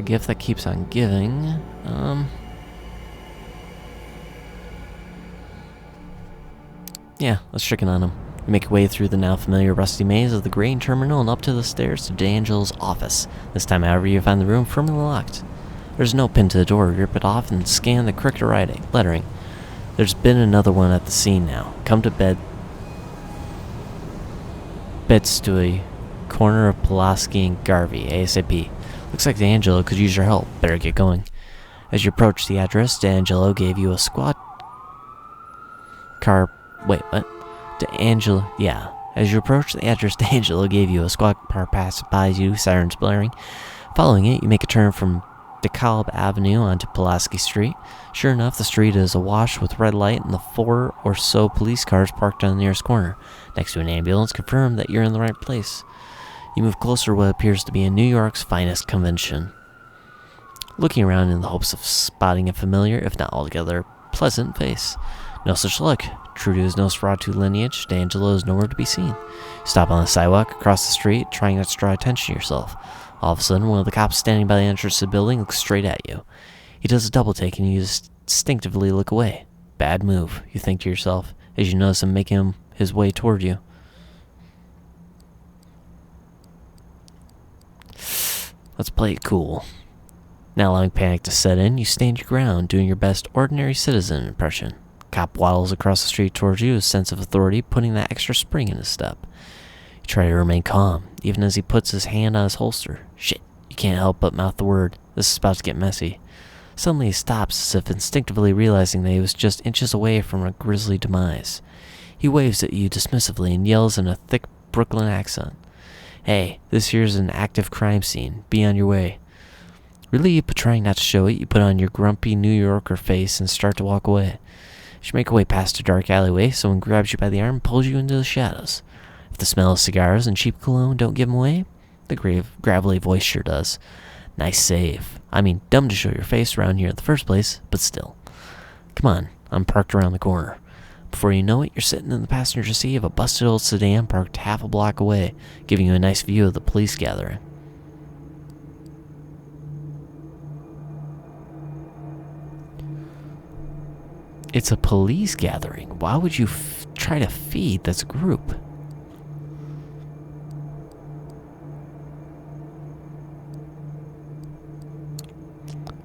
A gift that keeps on giving. Yeah, let's chicken on him. You make your way through the now familiar rusty maze of the grain terminal and up to the stairs to D'Angelo's office. This time, however, you find the room firmly locked. There's no pin to the door. Rip it off and scan the crooked lettering. There's been another one at the scene now. Come to Bedstuy, corner of Pulaski and Garvey, ASAP. Looks like D'Angelo could use your help. Better get going. As you approach the address, D'Angelo gave you a squad car. Wait, what? As you approach the address, D'Angelo gave you a squad car pass by you, sirens blaring. Following it, you make a turn from DeKalb Avenue onto Pulaski Street. Sure enough, the street is awash with red light and the 4 or so police cars parked on the nearest corner. Next to an ambulance, confirm that you're in the right place. You move closer to what appears to be New York's finest convention. Looking around in the hopes of spotting a familiar, if not altogether pleasant face. No such luck. True to his Nosferatu lineage, D'Angelo is nowhere to be seen. You stop on the sidewalk across the street, trying not to draw attention to yourself. All of a sudden, one of the cops standing by the entrance to the building looks straight at you. He does a double take and you instinctively look away. Bad move, you think to yourself, as you notice him making his way toward you. Let's play it cool. Not allowing panic to set in, you stand your ground, doing your best ordinary citizen impression. Cop waddles across the street towards you, a sense of authority putting that extra spring in his step. You try to remain calm, even as he puts his hand on his holster. Shit, you can't help but mouth the word. This is about to get messy. Suddenly he stops, as if instinctively realizing that he was just inches away from a grisly demise. He waves at you dismissively and yells in a thick Brooklyn accent. Hey, this here's an active crime scene. Be on your way. Relieved, but trying not to show it, you put on your grumpy New Yorker face and start to walk away. As you make your way past a dark alleyway, someone grabs you by the arm and pulls you into the shadows. If the smell of cigars and cheap cologne don't give him away, the gravelly voice sure does. Nice save. I mean, dumb to show your face around here in the first place, but still. Come on, I'm parked around the corner. Before you know it, you're sitting in the passenger seat of a busted old sedan parked half a block away, giving you a nice view of the police gathering. It's a police gathering. Why would you try to feed this group?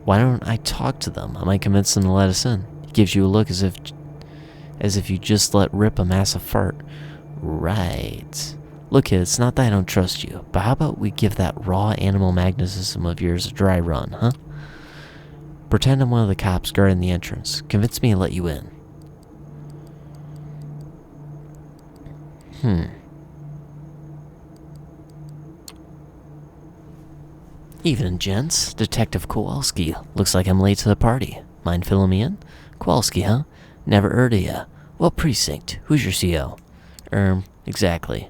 Why don't I talk to them? I might convince them to let us in. He gives you a look as if you just let rip a massive fart. Right. Look, kid, it's not that I don't trust you, but how about we give that raw animal magnetism of yours a dry run, huh? Pretend I'm one of the cops guarding the entrance. Convince me to let you in. Evening, gents. Detective Kowalski. Looks like I'm late to the party. Mind filling me in? Kowalski, huh? Never heard of ya. What precinct? Who's your CO? Exactly.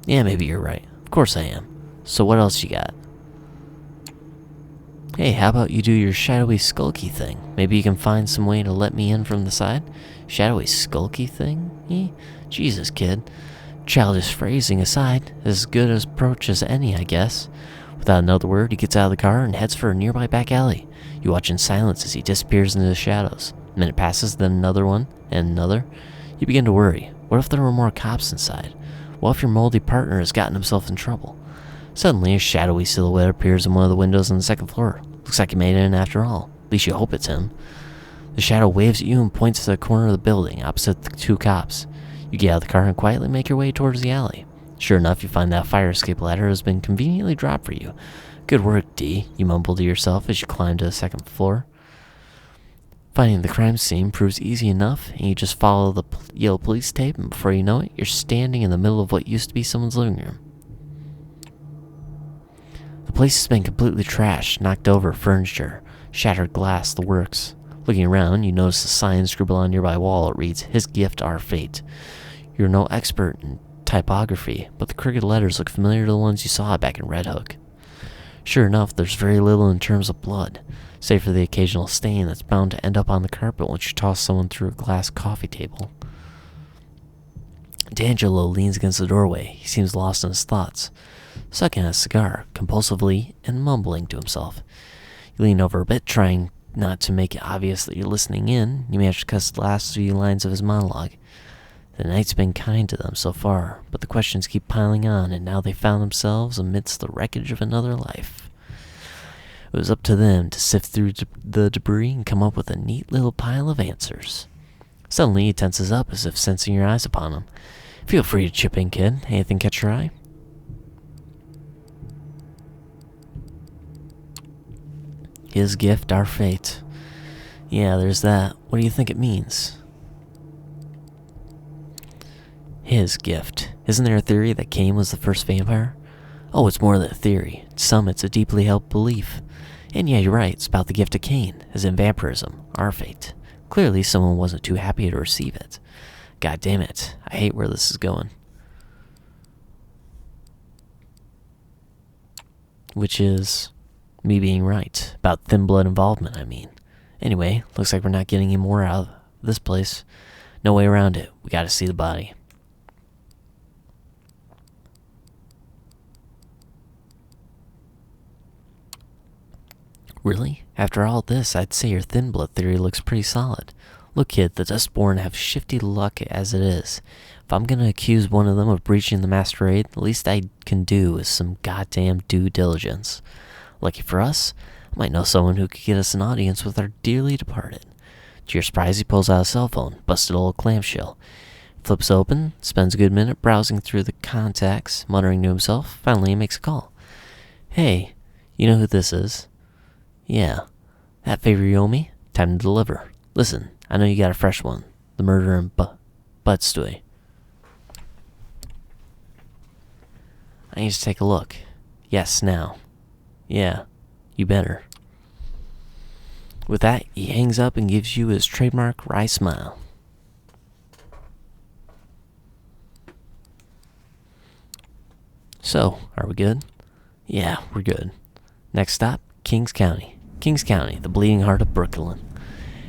Yeah, maybe you're right. Of course I am. So what else you got? Hey, how about you do your shadowy skulky thing? Maybe you can find some way to let me in from the side? Shadowy skulky thing? Jesus, kid. Childish phrasing aside, as good an approach as any, I guess. Without another word, he gets out of the car and heads for a nearby back alley. You watch in silence as he disappears into the shadows. A minute passes, then another one, and another. You begin to worry. What if there were more cops inside? What if your moldy partner has gotten himself in trouble? Suddenly, a shadowy silhouette appears in one of the windows on the second floor. Looks like he made it in after all. At least you hope it's him. The shadow waves at you and points to the corner of the building, opposite the two cops. You get out of the car and quietly make your way towards the alley. Sure enough, you find that fire escape ladder has been conveniently dropped for you. Good work, D, you mumble to yourself as you climb to the second floor. Finding the crime scene proves easy enough, and you just follow the yellow police tape, and before you know it, you're standing in the middle of what used to be someone's living room. The place has been completely trashed, knocked over, furniture, shattered glass, the works. Looking around, you notice a sign scribbled on a nearby wall. It reads, "His gift, our fate." You're no expert in typography, but the crooked letters look familiar to the ones you saw back in Red Hook. Sure enough, there's very little in terms of blood, save for the occasional stain that's bound to end up on the carpet once you toss someone through a glass coffee table. D'Angelo leans against the doorway. He seems lost in his thoughts. sucking a cigar compulsively and mumbling to himself. You lean over a bit, trying not to make it obvious that you're listening in. You manage to catch the last few lines of his monologue. The night's been kind to them so far, but the questions keep piling on, and now they found themselves amidst the wreckage of another life. It was up to them to sift through the debris and come up with a neat little pile of answers. Suddenly, he tenses up as if sensing your eyes upon him. Feel free to chip in, kid. Anything catch your eye? His gift, our fate. Yeah, there's that. What do you think it means? His gift. Isn't there a theory that Cain was the first vampire? Oh, it's more than a theory. To some, it's a deeply held belief. And yeah, you're right, it's about the gift of Cain, as in vampirism, our fate. Clearly, someone wasn't too happy to receive it. God damn it, I hate where this is going. Which is me being right. About thin blood involvement, I mean. Anyway, looks like we're not getting any more out of this place. No way around it. We gotta see the body. Really? After all this, I'd say your thin blood theory looks pretty solid. Look, kid, the Dustborn have shifty luck as it is. If I'm gonna accuse one of them of breaching the masquerade, the least I can do is some goddamn due diligence. Lucky for us, I might know someone who could get us an audience with our dearly departed. To your surprise, he pulls out a cell phone, busted old clamshell. Flips open, spends a good minute browsing through the contacts, muttering to himself. Finally, he makes a call. Hey, you know who this is? Yeah. That favor you owe me? Time to deliver. Listen, I know you got a fresh one. The murder in Budstoy. I need to take a look. Yes, now. Yeah, you better. With that, he hangs up and gives you his trademark wry smile. So, are we good? Yeah, we're good. Next stop, Kings County. Kings County, the bleeding heart of Brooklyn.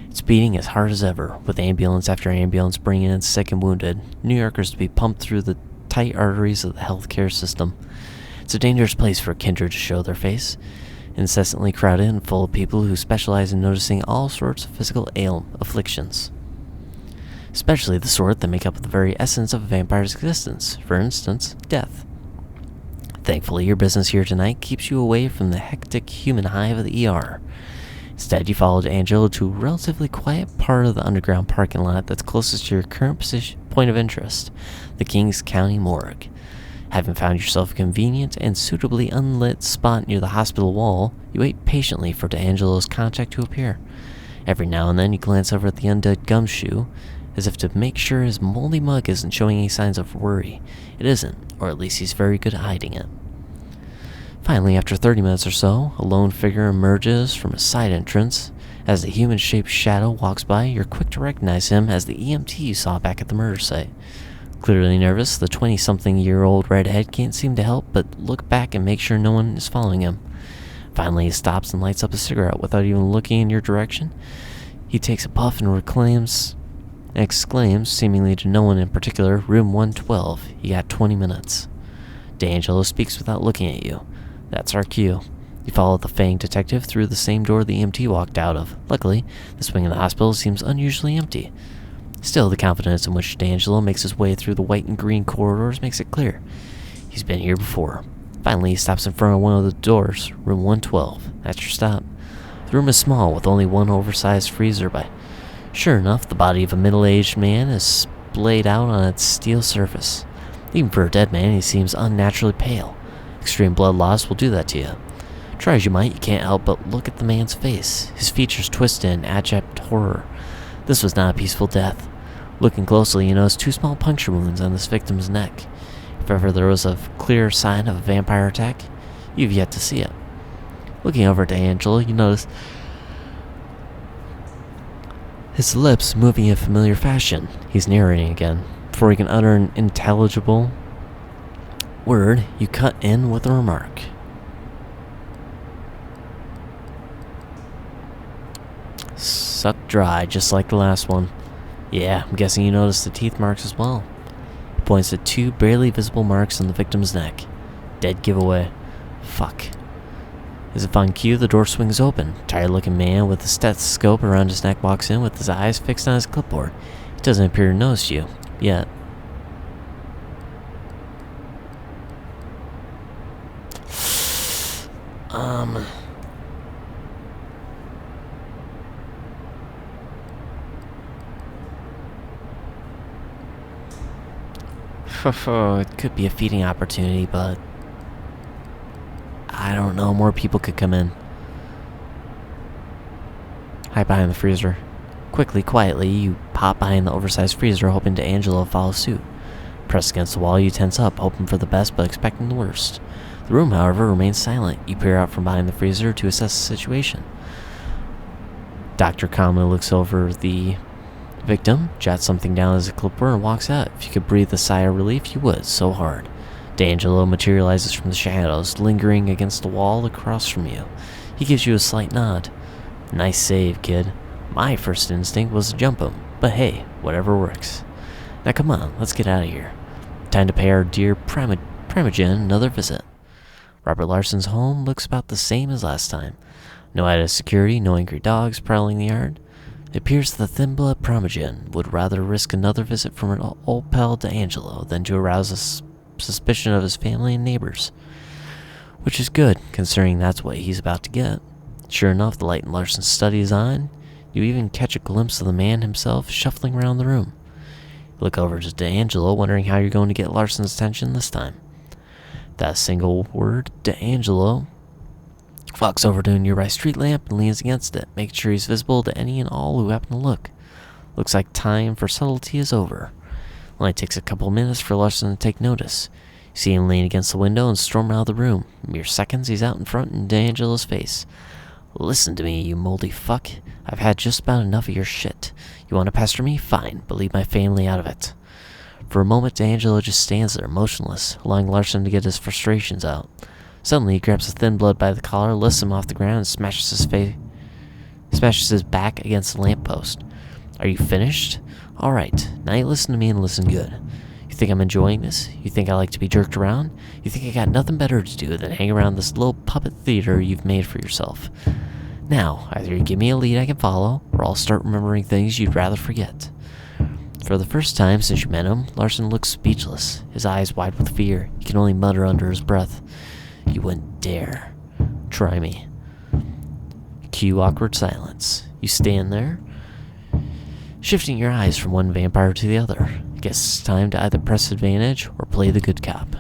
It's beating as hard as ever, with ambulance after ambulance bringing in sick and wounded, New Yorkers to be pumped through the tight arteries of the healthcare system. It's a dangerous place for a kindred to show their face, incessantly crowded and full of people who specialize in noticing all sorts of physical afflictions, especially the sort that make up the very essence of a vampire's existence, for instance, death. Thankfully, your business here tonight keeps you away from the hectic human hive of the ER. Instead, you followed Angelo to a relatively quiet part of the underground parking lot that's closest to your current point of interest, the Kings County Morgue. Having found yourself a convenient and suitably unlit spot near the hospital wall, you wait patiently for D'Angelo's contact to appear. Every now and then, you glance over at the undead gumshoe, as if to make sure his moldy mug isn't showing any signs of worry. It isn't, or at least he's very good at hiding it. Finally, after 30 minutes or so, a lone figure emerges from a side entrance. As the human-shaped shadow walks by, you're quick to recognize him as the EMT you saw back at the murder site. Clearly nervous, the 20-something-year-old redhead can't seem to help but look back and make sure no one is following him. Finally, he stops and lights up a cigarette without even looking in your direction. He takes a puff and exclaims, seemingly to no one in particular, "Room 112, you got 20 minutes. D'Angelo speaks without looking at you. That's our cue. You follow the fanged detective through the same door the EMT walked out of. Luckily, this wing of the hospital seems unusually empty. Still, the confidence in which D'Angelo makes his way through the white and green corridors makes it clear he's been here before. Finally, he stops in front of one of the doors, room 112. That's your stop. The room is small, with only one oversized freezer by. Sure enough, the body of a middle-aged man is splayed out on its steel surface. Even for a dead man, he seems unnaturally pale. Extreme blood loss will do that to you. Try as you might, you can't help but look at the man's face, his features twisted in abject horror. This was not a peaceful death. Looking closely, you notice 2 small puncture wounds on this victim's neck. If ever there was a clear sign of a vampire attack, you've yet to see it. Looking over at D'Angelo, you notice his lips moving in familiar fashion. He's narrating again. Before he can utter an intelligible word, you cut in with a remark. Sucked dry, just like the last one. Yeah, I'm guessing you noticed the teeth marks as well. He points to 2 barely visible marks on the victim's neck. Dead giveaway. Fuck. As if on cue, the door swings open. Tired-looking man with a stethoscope around his neck walks in with his eyes fixed on his clipboard. He doesn't appear to notice you, yet. It could be a feeding opportunity, but I don't know, more people could come in. Hide behind the freezer. Quietly, you pop behind the oversized freezer, hoping D'Angelo follows suit. Pressed against the wall, you tense up, hoping for the best but expecting the worst. The room, however, remains silent. You peer out from behind the freezer to assess the situation. Doctor calmly looks over the victim, jots something down as a clipboard, and walks out. If you could breathe a sigh of relief, you would, so hard. D'Angelo materializes from the shadows, lingering against the wall across from you. He gives you a slight nod. Nice save, kid. My first instinct was to jump him, but hey, whatever works. Now come on, let's get out of here. Time to pay our dear Primogen another visit. Robert Larson's home looks about the same as last time. No added security, no angry dogs prowling the yard. It appears the thin-blood Primogen would rather risk another visit from an old pal D'Angelo than to arouse a suspicion of his family and neighbors. Which is good, considering that's what he's about to get. Sure enough, the light in Larson's study is on. You even catch a glimpse of the man himself shuffling around the room. You look over to D'Angelo, wondering how you're going to get Larson's attention this time. That single word, D'Angelo, walks over to a nearby street lamp and leans against it, making sure he's visible to any and all who happen to look. Looks like time for subtlety is over. It only takes a couple minutes for Larson to take notice. You see him lean against the window and storm out of the room. Mere seconds, he's out in front in D'Angelo's face. Listen to me, you moldy fuck. I've had just about enough of your shit. You want to pester me? Fine, but leave my family out of it. For a moment, D'Angelo just stands there, motionless, allowing Larson to get his frustrations out. Suddenly, he grabs the thin blood by the collar, lifts him off the ground, and smashes his back against the lamppost. Are you finished? Alright, now you listen to me and listen good. You think I'm enjoying this? You think I like to be jerked around? You think I got nothing better to do than hang around this little puppet theater you've made for yourself? Now, either you give me a lead I can follow, or I'll start remembering things you'd rather forget. For the first time since you met him, Larson looks speechless, his eyes wide with fear. He can only mutter under his breath. You wouldn't dare. Try me. Cue awkward silence. You stand there, shifting your eyes from one vampire to the other. Guess it's time to either press advantage or play the good cop.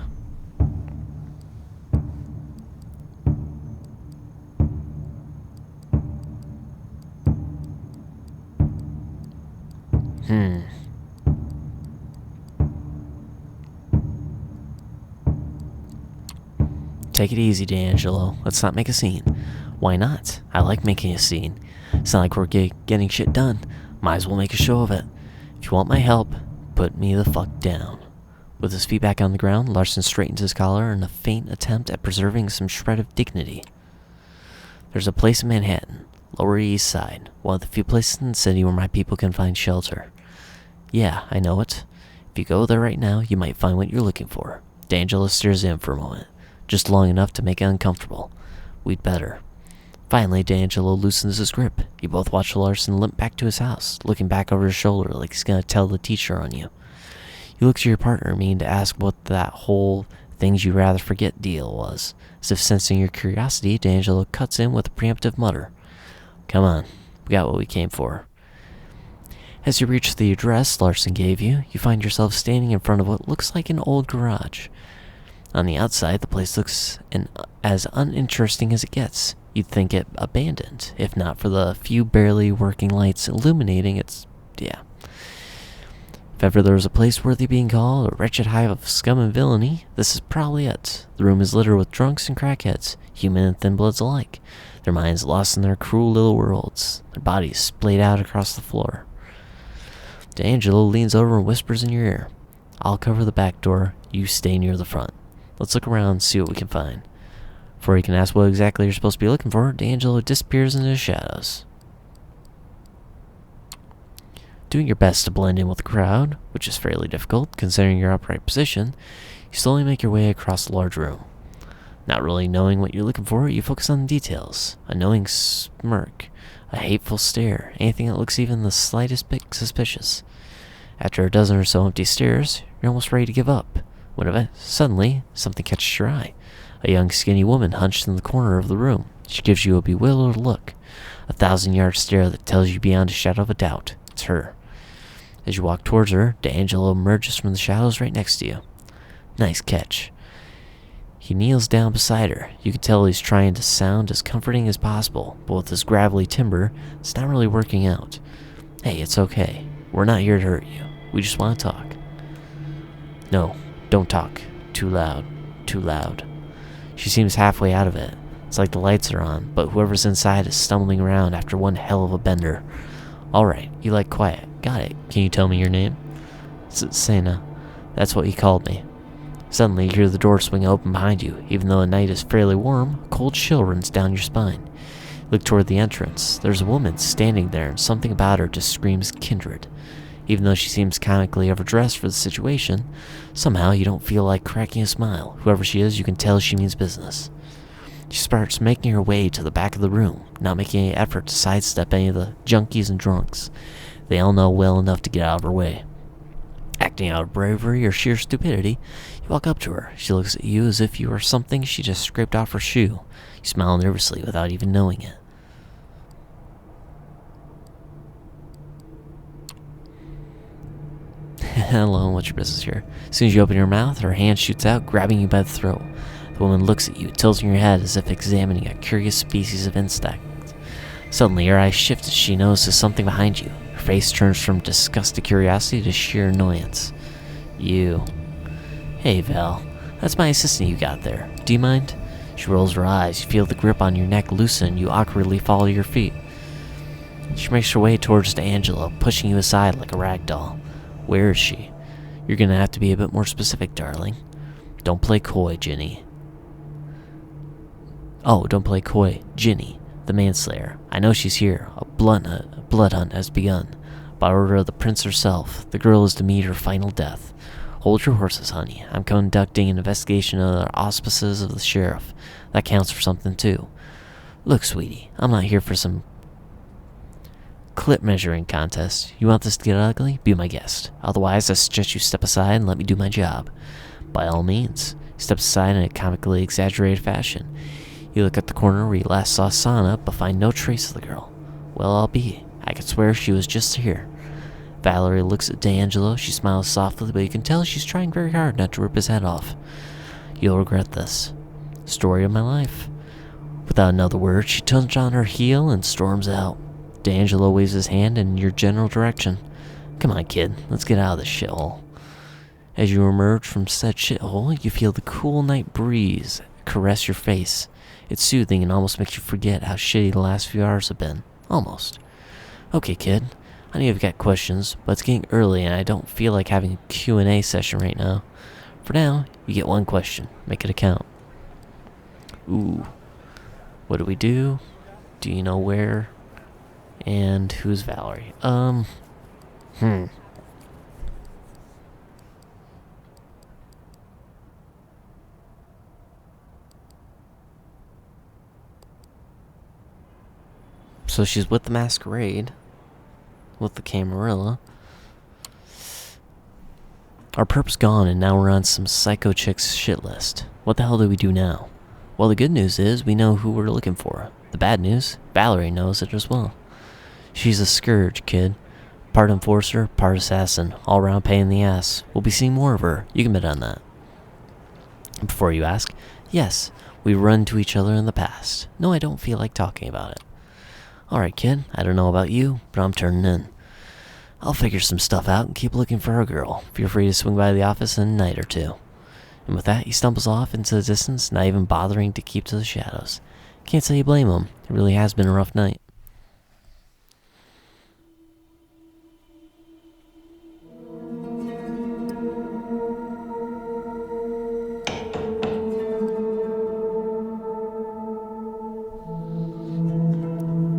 Take it easy, D'Angelo. Let's not make a scene. Why not? I like making a scene. It's not like we're getting shit done. Might as well make a show of it. If you want my help, put me the fuck down. With his feet back on the ground, Larson straightens his collar in a faint attempt at preserving some shred of dignity. There's a place in Manhattan, Lower East Side, one of the few places in the city where my people can find shelter. Yeah, I know it. If you go there right now, you might find what you're looking for. D'Angelo stares in for a moment, just long enough to make it uncomfortable. We'd better. Finally, D'Angelo loosens his grip. You both watch Larson limp back to his house, looking back over his shoulder like he's gonna tell the teacher on you. You look to your partner, meaning to ask what that whole things you'd rather forget deal was. As if sensing your curiosity, D'Angelo cuts in with a preemptive mutter. Come on, we got what we came for. As you reach the address Larson gave you, you find yourself standing in front of what looks like an old garage. On the outside, the place looks as uninteresting as it gets. You'd think it abandoned, if not for the few barely working lights illuminating its... yeah. If ever there was a place worthy being called a wretched hive of scum and villainy, this is probably it. The room is littered with drunks and crackheads, human and thin bloods alike, their minds lost in their cruel little worlds, their bodies splayed out across the floor. D'Angelo leans over and whispers in your ear. I'll cover the back door, you stay near the front. Let's look around and see what we can find. Before you can ask what exactly you're supposed to be looking for, D'Angelo disappears into the shadows. Doing your best to blend in with the crowd, which is fairly difficult considering your upright position, you slowly make your way across the large room. Not really knowing what you're looking for, you focus on the details. A knowing smirk, a hateful stare, anything that looks even the slightest bit suspicious. After a dozen or so empty stares, you're almost ready to give up, when suddenly something catches your eye. A young skinny woman hunched in the corner of the room. She gives you a bewildered look, a 1,000-yard stare that tells you beyond a shadow of a doubt it's her. As you walk towards her, D'Angelo emerges from the shadows right next to you. Nice catch. He kneels down beside her. You can tell he's trying to sound as comforting as possible, but with this gravelly timbre, it's not really working out. Hey, it's okay. We're not here to hurt you. We just want to talk. No, don't talk. Too loud. Too loud. She seems halfway out of it. It's like the lights are on, but whoever's inside is stumbling around after one hell of a bender. Alright, you like quiet. Got it. Can you tell me your name? Sena. That's what he called me. Suddenly, you hear the door swing open behind you. Even though the night is fairly warm, a cold chill runs down your spine. Look toward the entrance. There's a woman standing there, and something about her just screams kindred. Even though she seems comically overdressed for the situation, somehow you don't feel like cracking a smile. Whoever she is, you can tell she means business. She starts making her way to the back of the room, not making any effort to sidestep any of the junkies and drunks. They all know well enough to get out of her way. Acting out of bravery or sheer stupidity, you walk up to her. She looks at you as if you were something she just scraped off her shoe. You smile nervously without even knowing it. Hello, what's your business here? As soon as you open your mouth, her hand shoots out, grabbing you by the throat. The woman looks at you, tilting her head as if examining a curious species of insect. Suddenly, her eyes shift as she notices something behind you. Her face turns from disgusted curiosity to sheer annoyance. You. Hey, Val. That's my assistant you got there. Do you mind? She rolls her eyes. You feel the grip on your neck loosen. You awkwardly follow your feet. She makes her way towards D'Angelo, pushing you aside like a rag doll. Where is she? You're gonna have to be a bit more specific, darling. Don't play coy, Ginny. Oh, don't play coy, Ginny, the manslayer. I know she's here. A blood hunt has begun. By order of the prince herself, the girl is to meet her final death. Hold your horses, honey. I'm conducting an investigation under the auspices of the sheriff. That counts for something, too. Look, sweetie, I'm not here for some clip measuring contest. You want this to get ugly? Be my guest. Otherwise, I suggest you step aside and let me do my job. By all means. He steps aside in a comically exaggerated fashion. You look at the corner where you last saw Sana, but find no trace of the girl. Well, I'll be. I could swear she was just here. Valerie looks at D'Angelo. She smiles softly, but you can tell she's trying very hard not to rip his head off. You'll regret this. Story of my life. Without another word, she turns on her heel and storms out. D'Angelo waves his hand in your general direction. Come on, kid. Let's get out of this shithole. As you emerge from said shithole, you feel the cool night breeze caress your face. It's soothing and almost makes you forget how shitty the last few hours have been. Almost. Okay, kid. I know you've got questions, but it's getting early and I don't feel like having a Q&A session right now. For now, you get one question. Make it count. Ooh. What do we do? Do you know where? And who's Valerie? So she's with the Masquerade. With the Camarilla. Our perp's gone and now we're on some psycho chick's shit list. What the hell do we do now? Well, the good news is we know who we're looking for. The bad news, Valerie knows it as well. She's a scourge, kid. Part enforcer, part assassin, all around pain in the ass. We'll be seeing more of her, you can bet on that. Before you ask, yes, we run to each other in the past. No, I don't feel like talking about it. Alright, kid, I don't know about you, but I'm turning in. I'll figure some stuff out and keep looking for her girl. Feel free to swing by the office in a night or two. And with that, he stumbles off into the distance, not even bothering to keep to the shadows. Can't say you blame him. It really has been a rough night.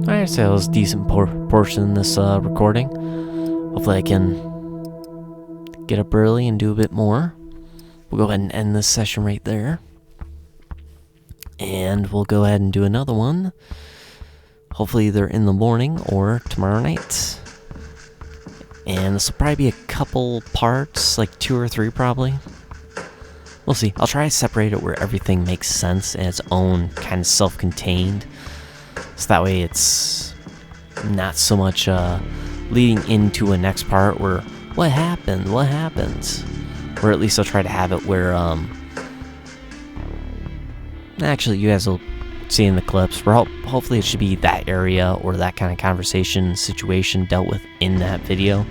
Alright, so that was a decent portion in this recording. Hopefully I can get up early and do a bit more. We'll go ahead and end this session right there. And we'll go ahead and do another one. Hopefully either in the morning or tomorrow night. And this will probably be a couple parts, like 2 or 3 probably. We'll see. I'll try to separate it where everything makes sense and its own kind of self-contained. So that way it's not so much leading into a next part where, what happened? What happens? Or at least I'll try to have it where, actually you guys will see in the clips, where hopefully it should be that area or that kind of conversation situation dealt with in that video.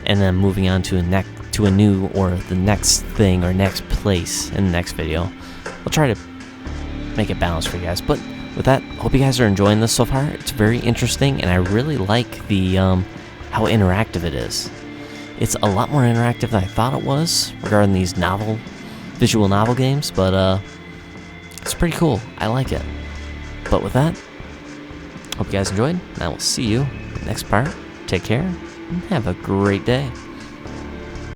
And then moving on to a new or the next thing or next place in the next video. I'll try to make it balanced for you guys. But with that, hope you guys are enjoying this so far. It's very interesting, and I really like the how interactive it is. It's a lot more interactive than I thought it was regarding these visual novel games, but it's pretty cool. I like it. But with that, hope you guys enjoyed, and I will see you next part. Take care, and have a great day.